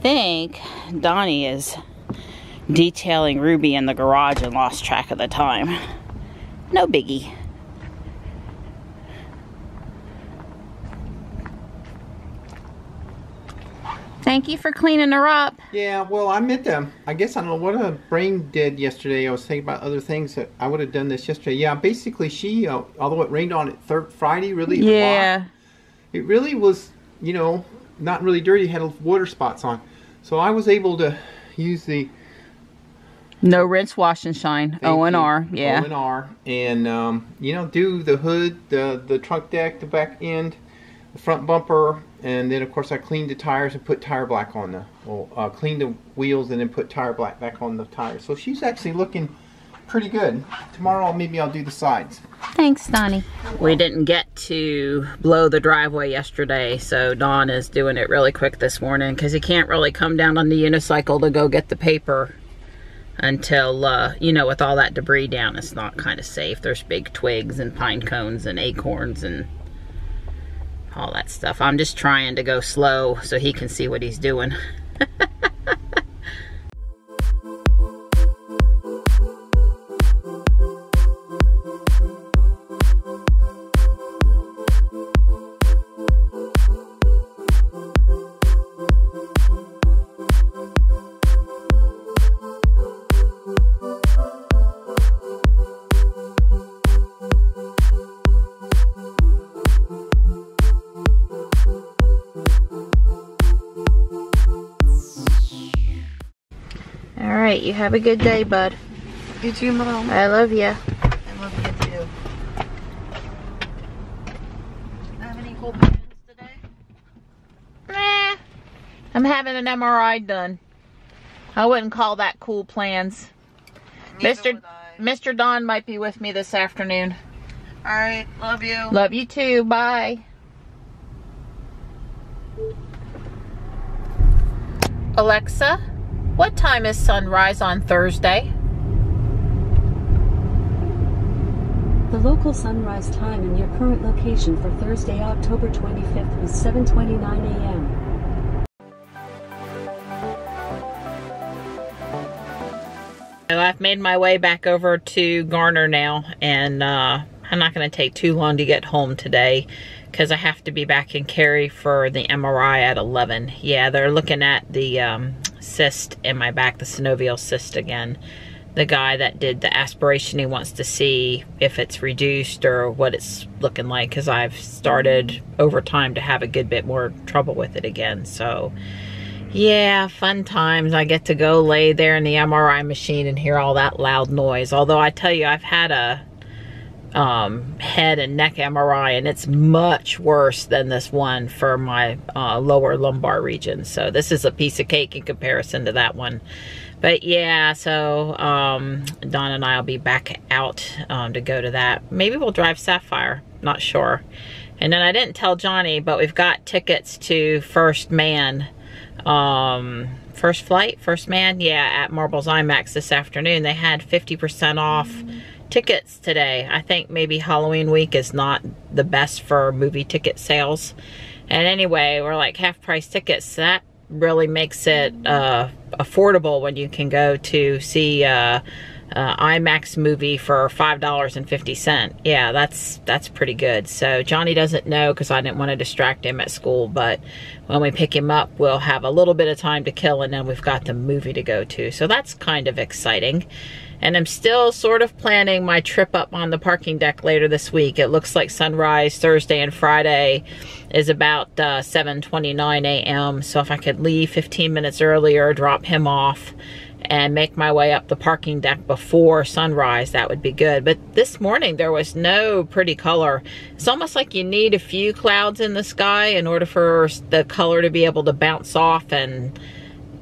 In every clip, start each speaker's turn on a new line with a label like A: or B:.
A: think Donnie is detailing Ruby in the garage and lost track of the time. No biggie. Thank you for cleaning her up.
B: Yeah, well, I meant to. I guess I don't know what a brain did yesterday. I was thinking about other things that I would have done this yesterday. Yeah, basically she, although it rained on it Friday, really.
A: Yeah.
B: It really was, you know, not really dirty. It had water spots on. So I was able to use the
A: no rinse, wash, and shine. O&R, yeah.
B: O&R, and you know, do the hood, the trunk deck, the back end, the front bumper, and then of course I cleaned the tires and put tire black on the, cleaned the wheels and then put tire black back on the tires. So she's actually looking pretty good. Tomorrow maybe I'll do the sides.
A: Thanks, Donnie. We didn't get to blow the driveway yesterday, so Don is doing it really quick this morning because he can't really come down on the unicycle to go get the paper until, you know, with all that debris down, it's not kind of safe. There's big twigs and pine cones and acorns and all that stuff. I'm just trying to go slow so he can see what he's doing. Alright, you have a good day, bud.
C: You too, Mom.
A: I love you.
C: I love you too. Have any cool plans today?
A: Nah. I'm having an MRI done. I wouldn't call that cool plans. Mr. Don might be with me this afternoon.
C: Alright, love you.
A: Love you too. Bye. Alexa, what time is sunrise on Thursday?
D: The local sunrise time in your current location for Thursday, October 25th was 7:29 a.m.
A: I've made my way back over to Garner now, and I'm not going to take too long to get home today because I have to be back in Cary for the MRI at 11. Yeah, they're looking at the cyst in my back, the synovial cyst again. The guy that did the aspiration, he wants to see if it's reduced or what it's looking like, because I've started over time to have a good bit more trouble with it again. So yeah, fun times. I get to go lay there in the MRI machine and hear all that loud noise. Although I tell you, I've had a head and neck MRI, and it's much worse than this one for my lower lumbar region. So this is a piece of cake in comparison to that one. But yeah, so Don and I will be back out to go to that. Maybe we'll drive Sapphire, not sure. And then I didn't tell Johnny, but we've got tickets to First Man, First Man, yeah, at Marbles IMAX this afternoon. They had 50% off tickets today. I think maybe Halloween week is not the best for movie ticket sales. And anyway, we're like half price tickets. That really makes it affordable when you can go to see IMAX movie for $5.50. Yeah, that's pretty good. So Johnny doesn't know because I didn't want to distract him at school, but when we pick him up, we'll have a little bit of time to kill, and then we've got the movie to go to. So that's kind of exciting. And I'm still sort of planning my trip up on the parking deck later this week. It looks like sunrise Thursday and Friday is about 7:29 a.m. So if I could leave 15 minutes earlier, drop him off, and make my way up the parking deck before sunrise, that would be good. But this morning there was no pretty color. It's almost like you need a few clouds in the sky in order for the color to be able to bounce off and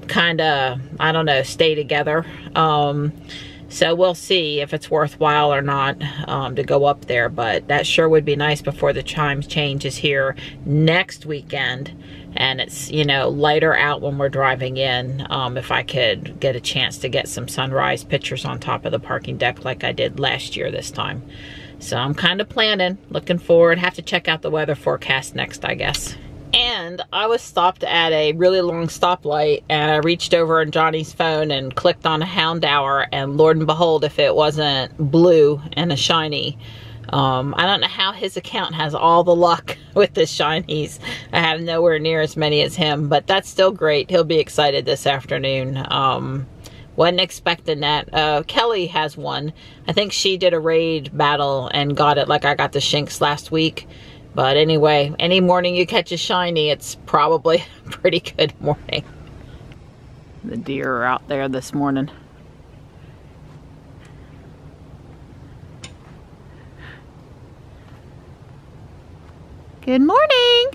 A: kind of, I don't know, stay together. So we'll see if it's worthwhile or not to go up there, but that sure would be nice before the chimes changes here next weekend, and it's, you know, lighter out when we're driving in. If I could get a chance to get some sunrise pictures on top of the parking deck like I did last year this time. So I'm kind of planning, looking forward. Have to check out the weather forecast next, I guess. And I was stopped at a really long stoplight, and I reached over on Johnny's phone and clicked on a hound hour, and Lord and behold, if it wasn't blue and a shiny. I don't know how his account has all the luck with the shinies. I have nowhere near as many as him, but that's still great. He'll be excited this afternoon. Wasn't expecting that. Kelly has one. I think she did a raid battle and got it like I got the Shinx last week. But anyway, any morning you catch a shiny, it's probably a pretty good morning. The deer are out there this morning. Good morning.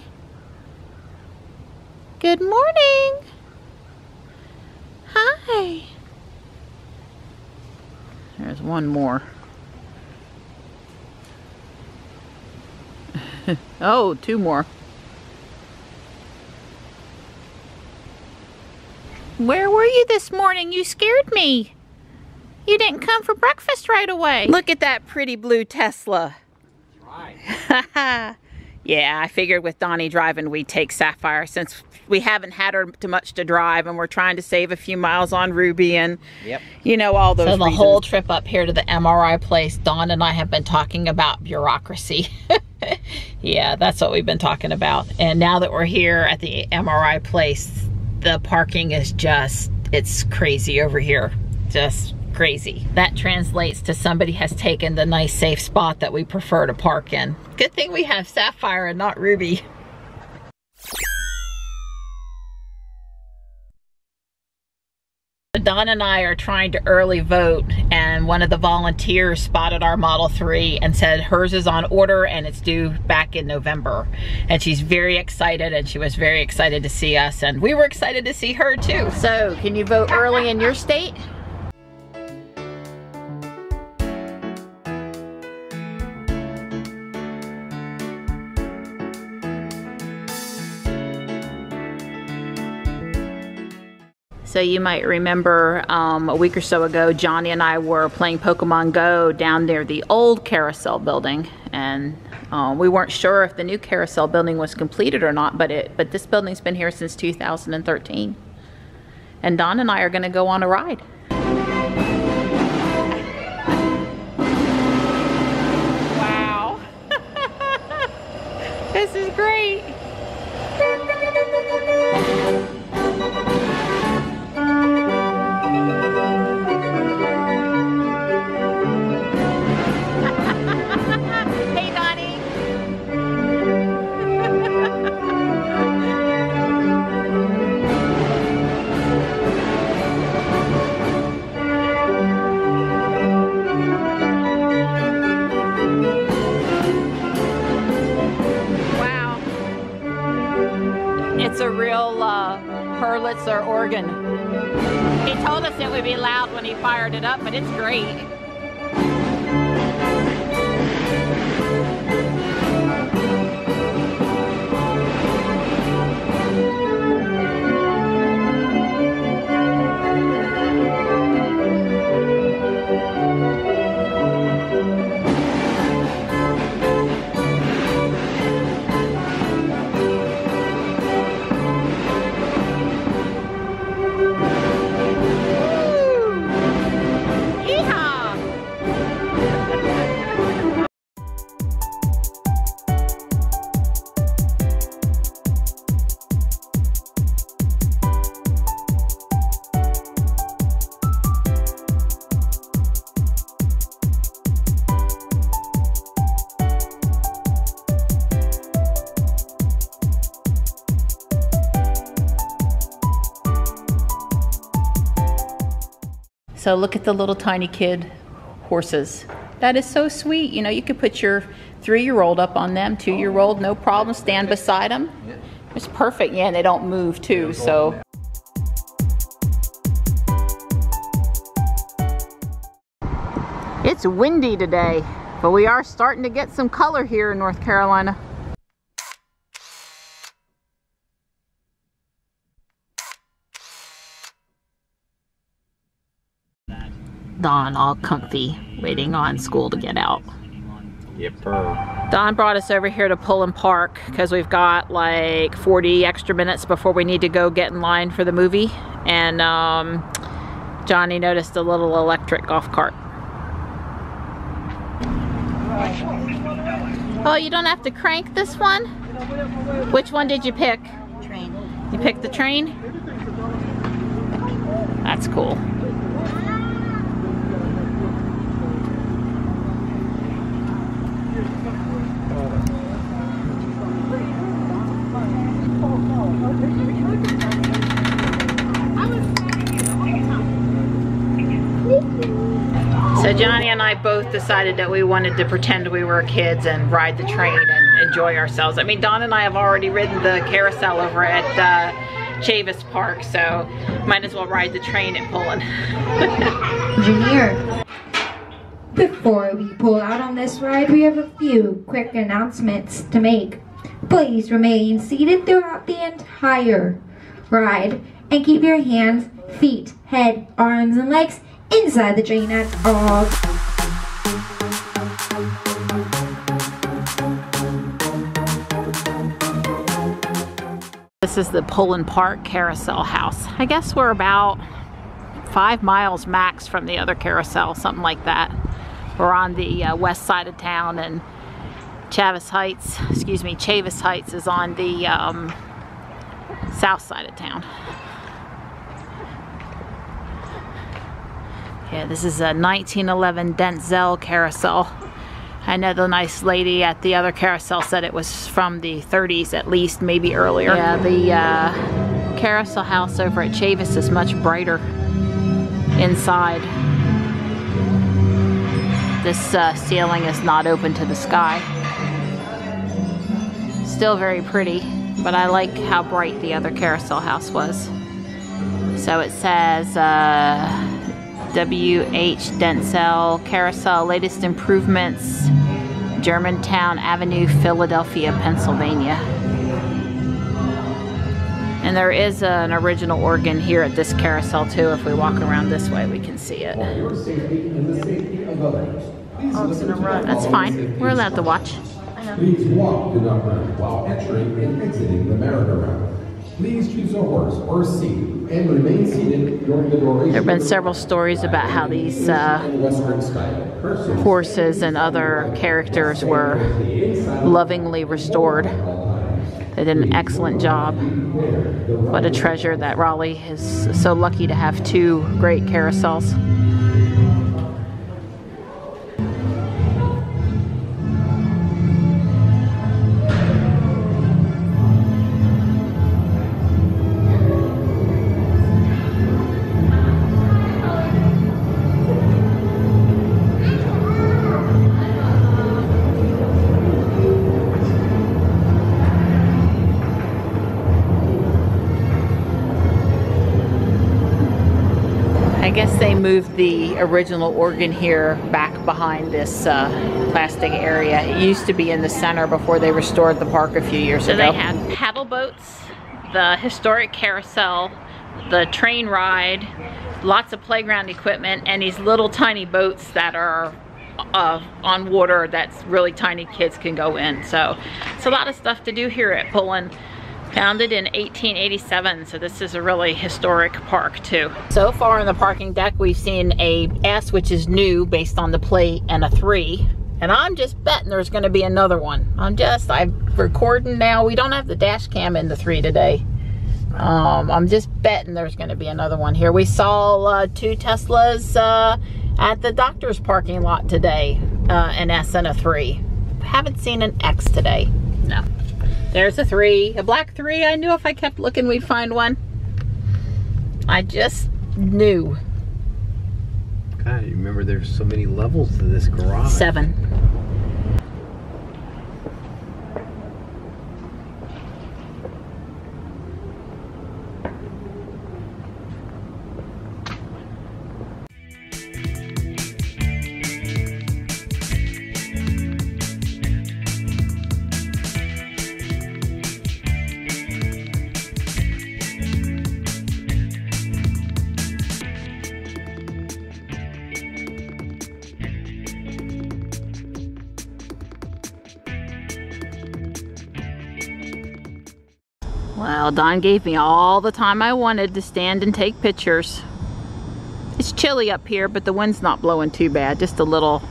A: Good morning. Hi. There's one more. Oh, two more. Where were you this morning? You scared me. You didn't come for breakfast right away. Look at that pretty blue Tesla. Right. Yeah, I figured with Donnie driving, we'd take Sapphire since we haven't had her too much to drive, and we're trying to save a few miles on Ruby, and you know, all those reasons. So the whole trip up here to the MRI place, Dawn and I have been talking about bureaucracy. Yeah, that's what we've been talking about. And now that we're here at the MRI place, the parking is just, it's crazy over here. Just crazy. That translates to somebody has taken the nice safe spot that we prefer to park in. Good thing we have Sapphire and not Ruby. Don and I are trying to early vote, and one of the volunteers spotted our Model 3 and said hers is on order and it's due back in November. And she's very excited, and she was very excited to see us, and we were excited to see her too. So, can you vote early in your state? So you might remember a week or so ago, Johnny and I were playing Pokemon Go down near the old carousel building, and we weren't sure if the new carousel building was completed or not, but this building's been here since 2013. And Don and I are going to go on a ride. Wow. This is great. It's a real Hurlitzer organ. He told us it would be loud when he fired it up, but it's great. So look at the little tiny kid horses. That is so sweet. You know, you could put your 3-year-old up on them, 2-year-old, no problem, stand beside them. It's perfect. Yeah, and they don't move too, so. It's windy today, but we are starting to get some color here in North Carolina. Dawn all comfy, waiting on school to get out.
B: Yepper.
A: Don brought us over here to pull and park because we've got like 40 extra minutes before we need to go get in line for the movie. And Johnny noticed a little electric golf cart. Oh, you don't have to crank this one? Which one did you pick?
C: Train.
A: You picked the train? That's cool. So Johnny and I both decided that we wanted to pretend we were kids and ride the train and enjoy ourselves. I mean, Don and I have already ridden the carousel over at Chavis Park, so might as well ride the train at Pullen.
E: Engineer. Before we pull out on this ride, we have a few quick announcements to make. Please remain seated throughout the entire ride and keep your hands, feet, head, arms, and legs inside the train at all.
A: This is the Pullen Park Carousel House. I guess we're about 5 miles max from the other carousel, something like that. We're on the west side of town, and Chavis Heights is on the south side of town. Yeah, this is a 1911 Denzel carousel. I know the nice lady at the other carousel said it was from the 30s at least, maybe earlier. Yeah, the carousel house over at Chavis is much brighter inside. This ceiling is not open to the sky. Still very pretty, but I like how bright the other carousel house was. So it says W.H. Denzel Carousel, latest improvements, Germantown Avenue, Philadelphia, Pennsylvania. And there is an original organ here at this carousel too. If we walk around this way, we can see it.
F: For your safety and the safety of others, please listen to
A: That's fine. We're allowed to watch.
F: Please walk, do not run, while entering and exiting the merry-go-round. Please choose a horse or seat and remain seated during the duration.
A: There have been several stories about how these horses and other characters were lovingly restored. They did an excellent job. What a treasure that Raleigh is so lucky to have 2 great carousels. I guess they moved the original organ here back behind this plastic area. It used to be in the center before they restored the park a few years ago. They had paddle boats, the historic carousel, the train ride, lots of playground equipment, and these little tiny boats that are on water that's really tiny kids can go in. So it's a lot of stuff to do here at Pullen. Founded in 1887, so this is a really historic park too. So far on the parking deck, we've seen a S, which is new based on the plate, and a 3. And I'm just betting there's gonna be another one. I'm recording now. We don't have the dash cam in the 3 today. I'm just betting there's gonna be another one here. We saw 2 Teslas at the doctor's parking lot today, an S and a 3. Haven't seen an X today, no. There's a 3, a black 3. I knew if I kept looking we'd find one. I just knew.
B: God, you remember there's so many levels to this garage.
A: 7. Well, Don gave me all the time I wanted to stand and take pictures. It's chilly up here, but the wind's not blowing too bad. Just a little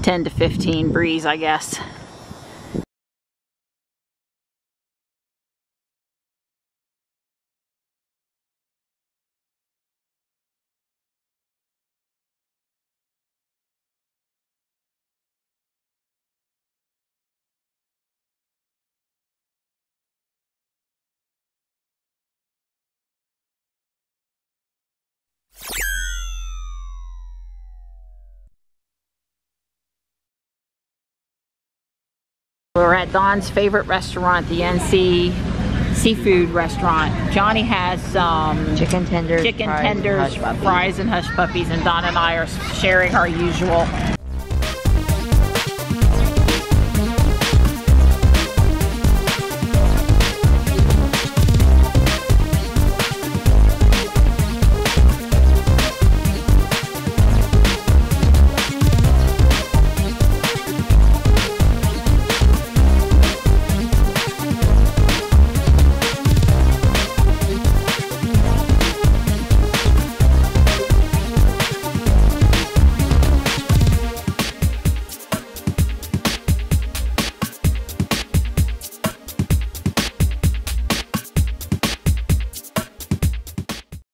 A: 10 to 15 breeze, I guess. We're at Don's favorite restaurant, the NC Seafood Restaurant. Johnny has
C: Chicken tenders,
A: fries and hush puppies, and Don and I are sharing our usual